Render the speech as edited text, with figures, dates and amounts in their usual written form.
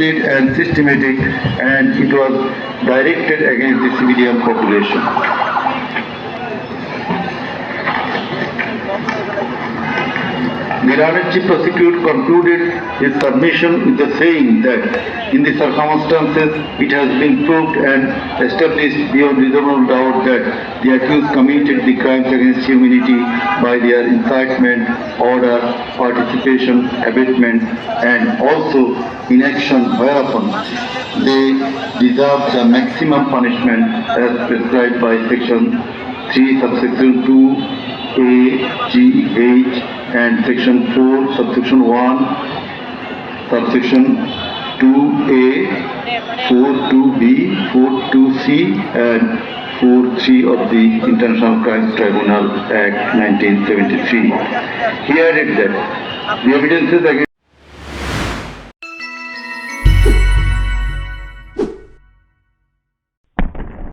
widespread and systematic, and it was directed against the civilian population. The Honorable Chief Prosecutor concluded his submission with the saying that in the circumstances it has been proved and established beyond reasonable doubt that the accused committed the crimes against humanity by their incitement, order, participation, abatement, and also inaction, whereupon they deserve the maximum punishment as prescribed by Section 3, subsection 2, A, G, H, and Section 4, subsection 1, subsection 2A, 4.2B, 4.2C, and 4.3 of the International Crimes Tribunal Act 1973. He added that the evidences against